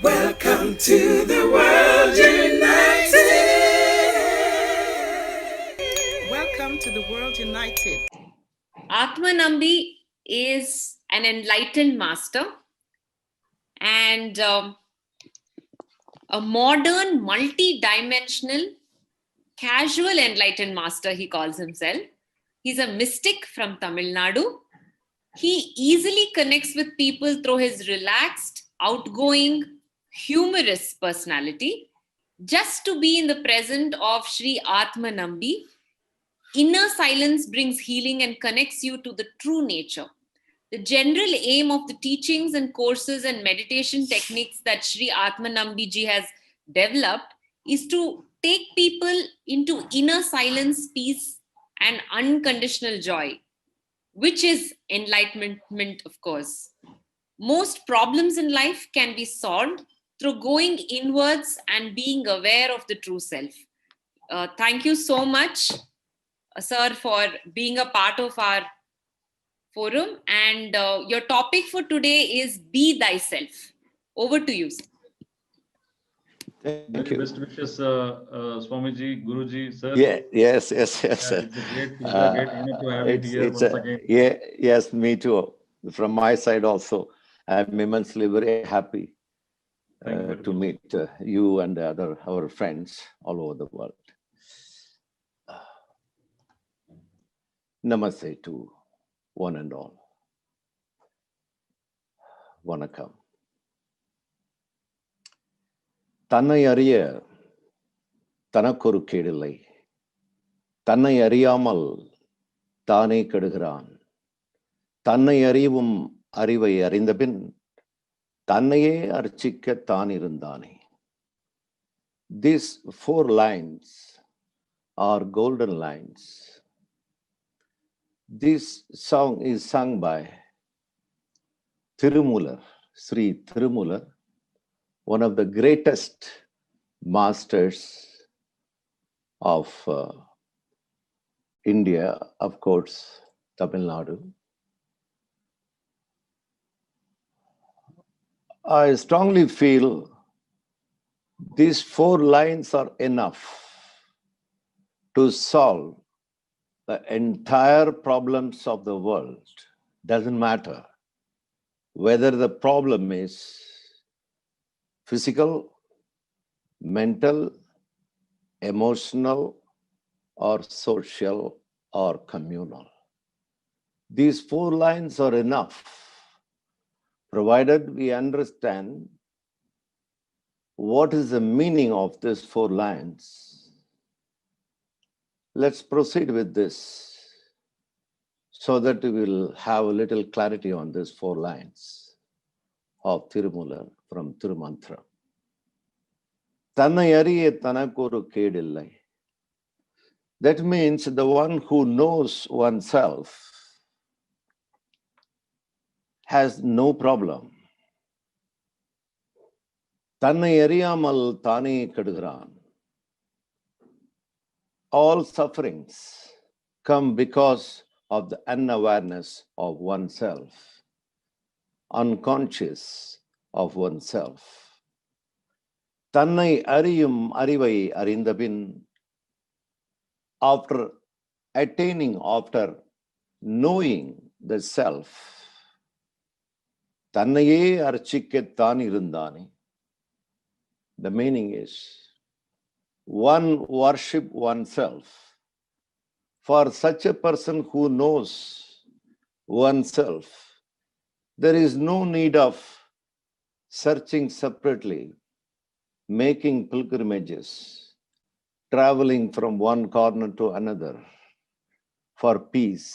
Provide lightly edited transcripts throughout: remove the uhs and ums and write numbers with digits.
Welcome to the world united. Welcome to the world united. ATMA NAMDI is an enlightened master and a modern, multi-dimensional, casual enlightened master, he calls himself. He's a mystic from Tamil Nadu. He easily connects with people through his relaxed, outgoing, humorous personality. Just to be in the presence of Sri Atma Namdi, inner silence brings healing and connects you to the true nature. The general aim of the teachings and courses and meditation techniques that Sri Atma Namdi ji has developed is to take people into inner silence, peace, and unconditional joy, which is enlightenment, of course. Most problems in life can be solved through going inwards and being aware of the true self. Thank you so much, sir, for being a part of our forum. And your topic for today is Be Thyself. Over to you, sir. Thank Very you. best wishes, Swamiji, Guruji, sir. Yeah, yes. It's a great pleasure, great honor to have it here once again. Yes, me too. From my side also, I'm immensely very happy Thank you very to much. meet you and our friends all over the world. Namaste to one and all. Vanakkam. தன்னை அறிய தனக்கொரு கேடில்லை, தன்னை அறியாமல் தானே கெடுகிறான், தன்னை அறிவும் அறிவை அறிந்தபின் தன்னையே அர்ச்சிக்க தான் இருந்தானே. These 4 lines are golden lines. This song is sung by Tirumular, Sri Tirumular, one of the greatest masters of India, of course, Tamil Nadu. I strongly feel these 4 lines are enough to solve the entire problems of the world. Doesn't matter whether the problem is physical, mental, emotional, or social, or communal. These 4 lines are enough, provided we understand what is the meaning of these 4 lines. Let's proceed with this so that we will have a little clarity on these 4 lines of Tirumular from Tirumantra. Tannai ariye tanakoru kedillai. That means the one who knows oneself has no problem. Tannai ariyamal thane kedugiran. All sufferings come because of the unawareness of oneself, unconscious of oneself. Tannai ariyum arivai arindabin, after attaining, after knowing the self, தன்னையே அர்ச்சிக்கத்தான் இருந்தானே. The meaning is, one worship oneself. For such a person who knows oneself, there is no need of searching separately, making pilgrimages, traveling from one corner to another for peace,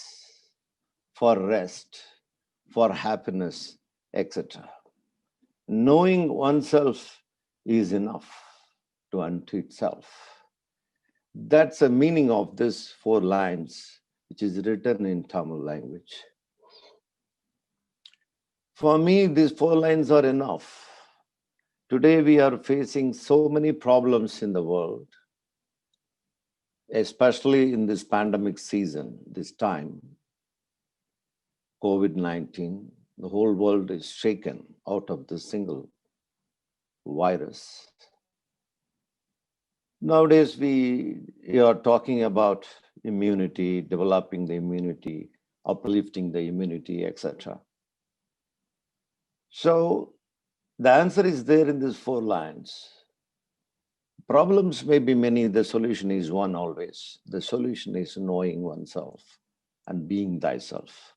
for rest, for happiness, etc. Knowing oneself is enough to unto itself. That's the meaning of these 4 lines, which is written in Tamil language. For me, these 4 lines are enough. Today we are facing so many problems in the world, especially in this pandemic season, this time, COVID-19, the whole world is shaken out of this single virus. Nowadays, we are talking about immunity, developing the immunity, uplifting the immunity, etc. So the answer is there in these 4 lines. Problems may be many, the solution is one always. The solution is knowing oneself and being thyself.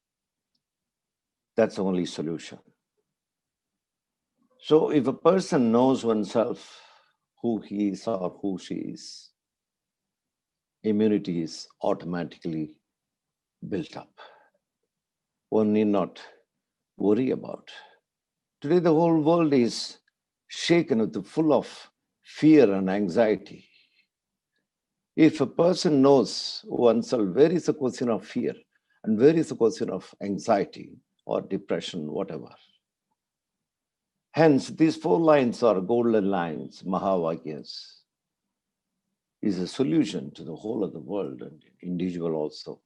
That's the only solution. So if a person knows oneself, who he is or who she is, immunity is automatically built up. One need not worry about. Today, the whole world is shaken with full of fear and anxiety. If a person knows oneself, where is the question of fear and where is the question of anxiety or depression, whatever. Hence, these 4 lines are golden lines, Mahavakyas, is a solution to the whole of the world and individual also.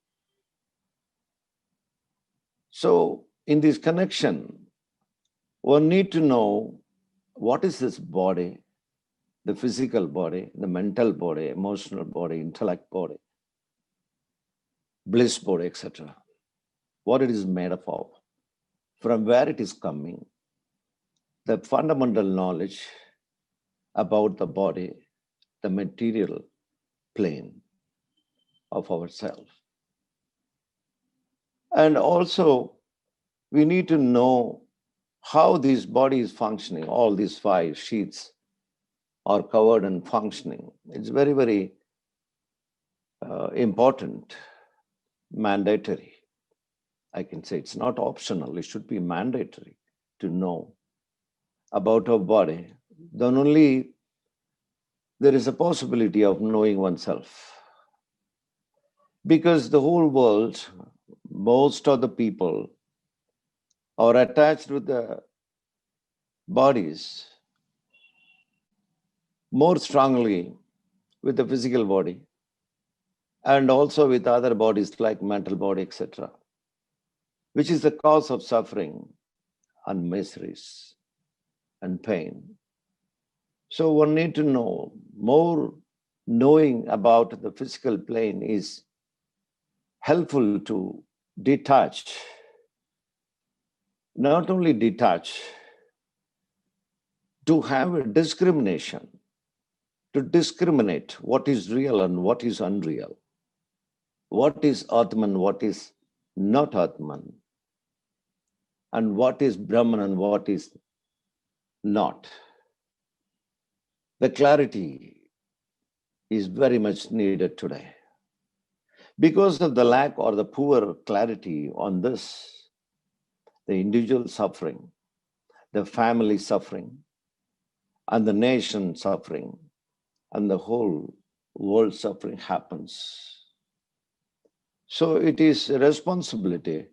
So in this connection, one need to know what is this body, the physical body, the mental body, emotional body, intellect body, bliss body, etc. What it is made up of, from where it is coming, the fundamental knowledge about the body, the material plane of ourselves. And also, we need to know how this body is functioning. All these 5 sheets are covered and functioning. It's very, very important, mandatory. I can say it's not optional. It should be mandatory to know about our body. Then only there is a possibility of knowing oneself. Because the whole world, most of the people are attached with the bodies more strongly with the physical body and also with other bodies like mental body, etc., which is the cause of suffering and miseries and pain. So one need to know more. Knowing about the physical plane is helpful to detach, not only detach, to have a discrimination, to discriminate what is real and what is unreal, what is Atman, what is not Atman, and what is Brahman and what is not. The clarity is very much needed today. Because of the lack or the poor clarity on this, the individual suffering, the family suffering, and the nation suffering, and the whole world suffering happens. So it is a responsibility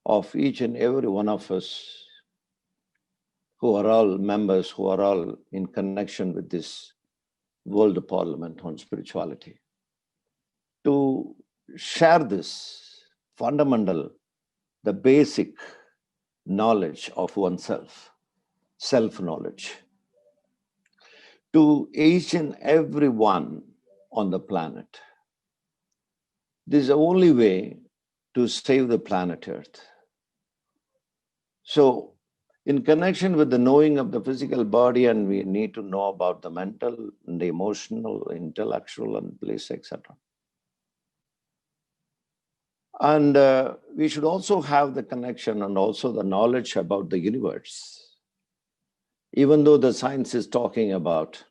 of each and every one of us who are all members, who are all in connection with this World Parliament on Spirituality, to share this fundamental, the basic knowledge of oneself, self-knowledge, to each and every one on the planet. This is the only way to save the planet Earth. So, in connection with the knowing of the physical body, and we need to know about the mental, and the emotional, intellectual, and bliss, etc. And we should also have the connection and also the knowledge about the universe. Even though the science is talking about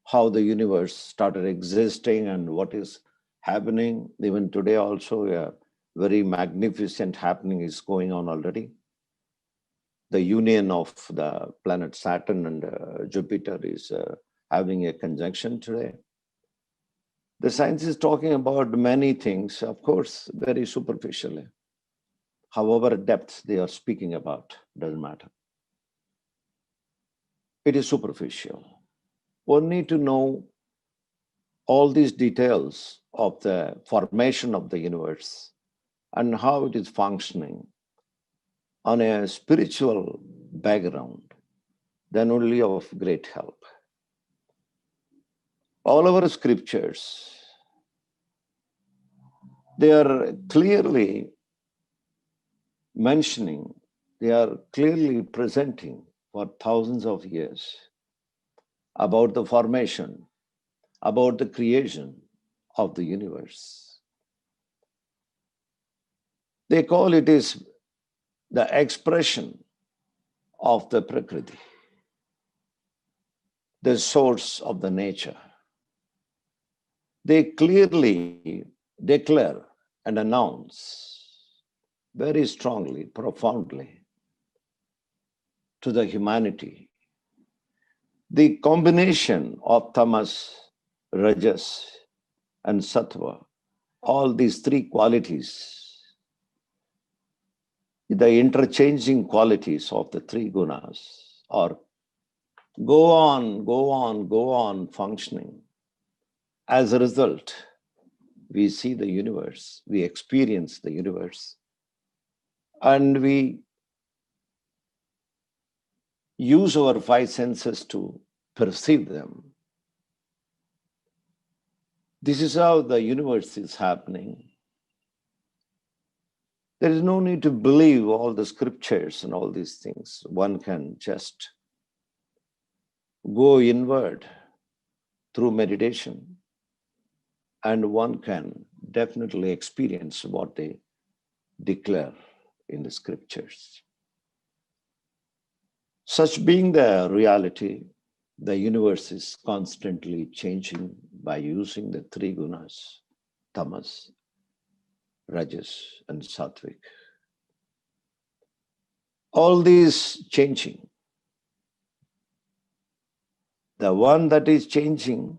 how the universe started existing and what is happening, even today also a very magnificent happening is going on already. The union of the planet Saturn and Jupiter is having a conjunction today. The science is talking about many things, of course, very superficially. However, depth they are speaking about doesn't matter. It is superficial. One need to know all these details of the formation of the universe and how it is functioning on a spiritual background. then only of great help. All our scriptures, they are clearly mentioning, they are clearly presenting for thousands of years about the formation, about the creation of the universe. They call it is the expression of the Prakriti, the source of the nature. They clearly declare and announce very strongly, profoundly to the humanity the combination of tamas, rajas, and sattva, all these three qualities, the interchanging qualities of the three gunas, are go on functioning. As a result, we see the universe, we experience the universe, and we use our five senses to perceive them. This is how the universe is happening. There is no need to believe all the scriptures and all these things. One can just go inward through meditation, and one can definitely experience what they declare in the scriptures. Such being the reality, the universe is constantly changing by using the three gunas, tamas, rajas, and sattvic. All these changing. The one that is changing,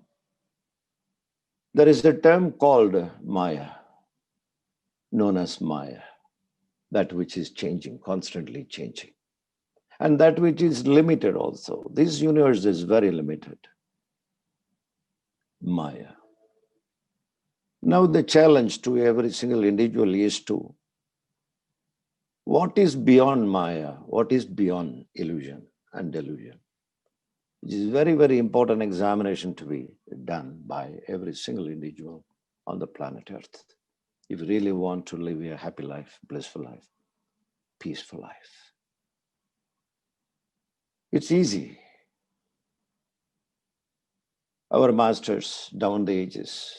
there is a term called Maya, known as Maya, that which is changing, constantly changing. And that which is limited also. This universe is very limited. Maya. Now the challenge to every single individual is to, what is beyond Maya? What is beyond illusion and delusion? It is very, very important examination to be done by every single individual on the planet Earth. If you really want to live a happy life, blissful life, peaceful life. It's easy. Our masters down the ages,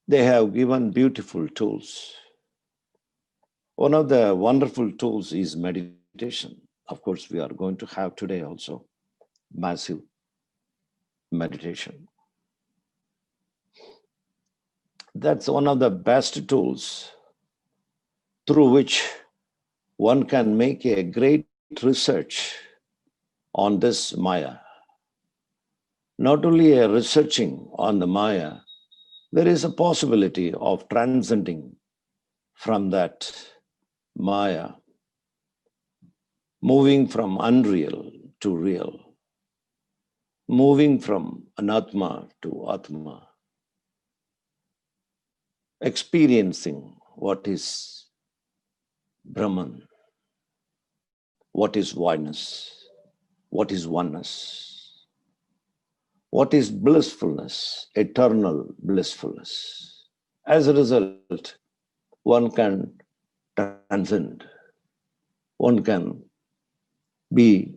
they have given beautiful tools. One of the wonderful tools is meditation. Of course, we are going to have today also massive meditation. That's one of the best tools through which one can make a great research on this Maya. Not only a researching on the Maya, there is a possibility of transcending from that Maya, moving from unreal to real, moving from anatma to atma, experiencing what is Brahman, what is oneness, what is oneness, what is blissfulness, eternal blissfulness. As a result, one can transcend, one can be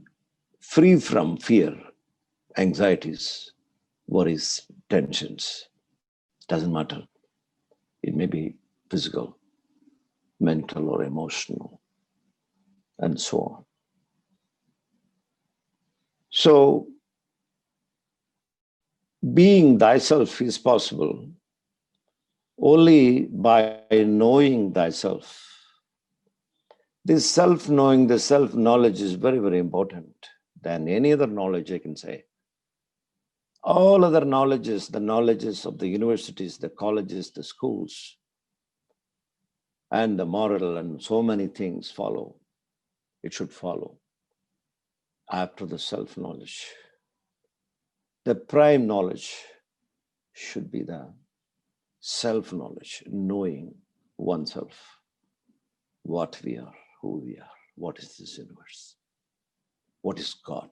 free from fear, anxieties, worries, tensions. Doesn't matter. It may be physical, mental, or emotional, and so on. So, being thyself is possible only by knowing thyself. This self-knowing, the self-knowledge is very, very important than any other knowledge I can say. All other knowledges, the knowledges of the universities, the colleges, the schools, and the moral and so many things follow. It should follow after the self-knowledge. The prime knowledge should be the self-knowledge, knowing oneself, what we are, who we are. what is this universe? What is God,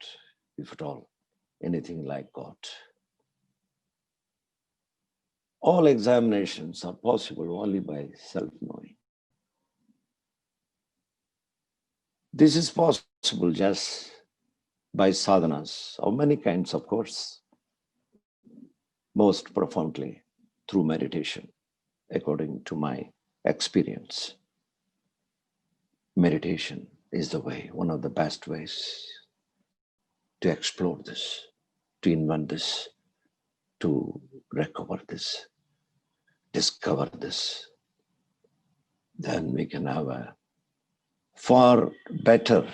if at all, anything like God? All examinations are possible only by self-knowing. This is possible just by sadhanas of many kinds, of course, most profoundly through meditation, according to my experience. Meditation is the way, one of the best ways to explore this, to invent this, to recover this, discover this. Then we can have a far better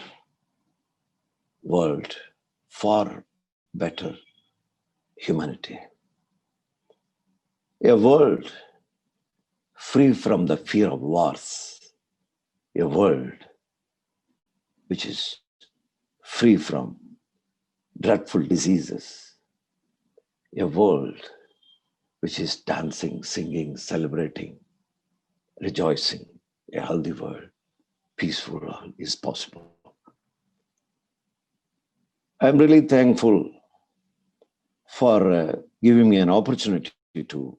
world, far better humanity. A world free from the fear of wars, a world which is free from dreadful diseases, a world which is dancing, singing, celebrating, rejoicing. A healthy world, peaceful world is possible. I'm really thankful for giving me an opportunity to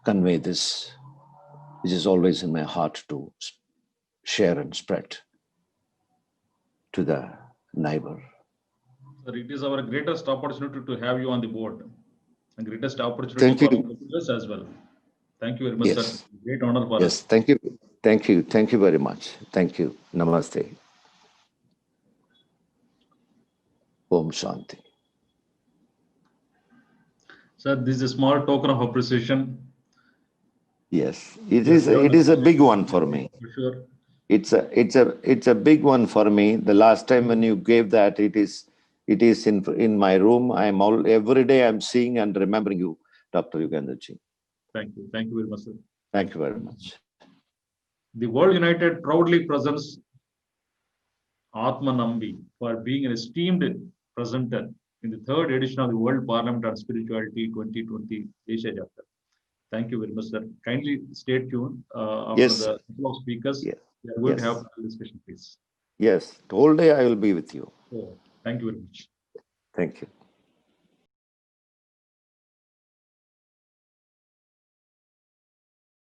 convey this, which is always in my heart to share and spread to the neighbor. Sir, it is our greatest opportunity to have you on the board. And greatest opportunity Thank for you. us as well. Thank you very much, Yes. sir. Great honor for Yes, us. thank you. Thank you. Thank you very much. Thank you. Namaste. Om Shanti. Sir, this is a small token of appreciation. Yes, it is a big one for me. For sure. It's a big one for me. The last time when you gave that, it is in my room. Every day I'm seeing and remembering you, Dr. Yugandhar ji. Thank you. Thank you very much, sir. Thank you very much. The World United proudly presents ATMA NAMDI for being an esteemed presenter in the third edition of the World Parliament on Spirituality 2020 Asia chapter. Thank you very much, sir. Kindly stay tuned after Yes, the couple of speakers. yes. We are going to Yes. have a discussion, please. Yes, the whole day I will be with you. So, thank you very much. Thank you.